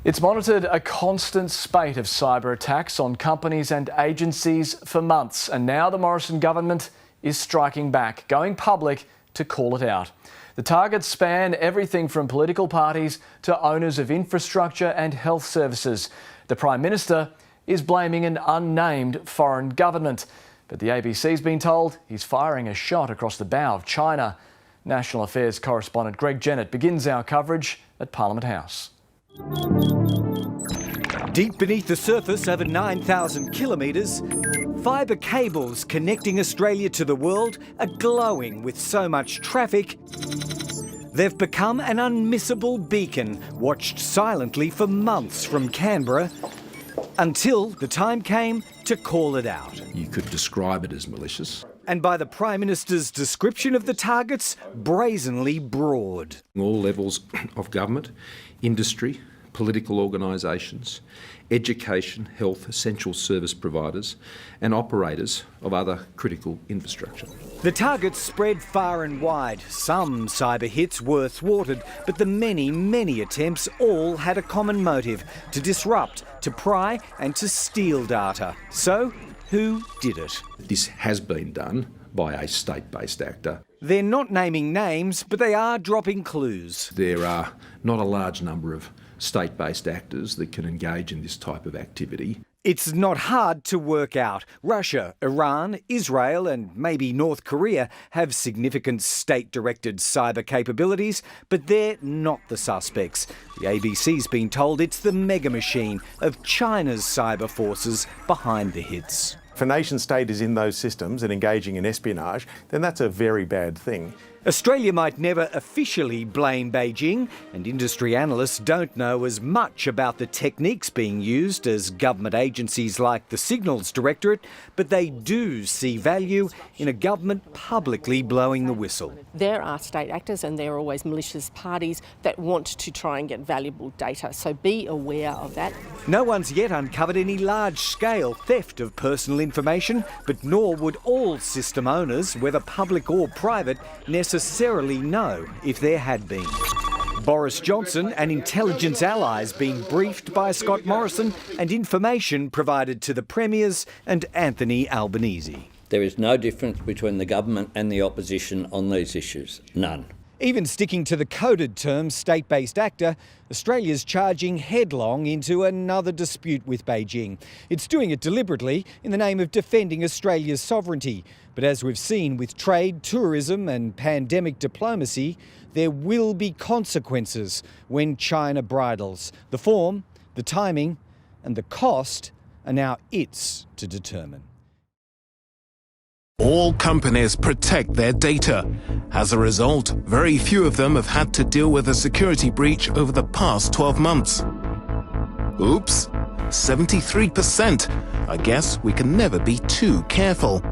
It's monitored a constant spate of cyber attacks on companies and agencies for months, and now the Morrison government is striking back, going public to call it out. The targets span everything from political parties to owners of infrastructure and health services. The Prime Minister is blaming an unnamed foreign government, but the ABC's been told he's firing a shot across the bow of China. National Affairs correspondent Greg Jennett begins our coverage at Parliament House. Deep beneath the surface, over 9,000 kilometres, fibre cables connecting Australia to the world are glowing with so much traffic. They've become an unmissable beacon, watched silently for months from Canberra, until the time came to call it out. You could describe it as malicious. And by the Prime Minister's description of the targets, brazenly broad. All levels of government, industry, political organisations, education, health, essential service providers and operators of other critical infrastructure. The targets spread far and wide. Some cyber hits were thwarted, but the many attempts all had a common motive: to disrupt, to pry and to steal data. So, who did it? This has been done by a state-based actor. They're not naming names, but they are dropping clues. There are not a large number of state-based actors that can engage in this type of activity. It's not hard to work out. Russia, Iran, Israel and maybe North Korea have significant state-directed cyber capabilities, but they're not the suspects. The ABC's been told it's the mega machine of China's cyber forces behind the hits. If a nation state is in those systems and engaging in espionage, then that's a very bad thing. Australia might never officially blame Beijing, and industry analysts don't know as much about the techniques being used as government agencies like the Signals Directorate, but they do see value in a government publicly blowing the whistle. There are state actors and there are always malicious parties that want to try and get valuable data, so be aware of that. No one's yet uncovered any large-scale theft of personal information, but nor would all system owners, whether public or private, necessarily know if there had been. Boris Johnson and intelligence allies being briefed by Scott Morrison and information provided to the premiers and Anthony Albanese. There is no difference between the government and the opposition on these issues. None. Even sticking to the coded term state-based actor, Australia's charging headlong into another dispute with Beijing. It's doing it deliberately in the name of defending Australia's sovereignty. But as we've seen with trade, tourism and pandemic diplomacy, there will be consequences when China bridles. The form, the timing and the cost are now its to determine. All companies protect their data. As a result, very few of them have had to deal with a security breach over the past 12 months. Oops, 73%. I guess we can never be too careful.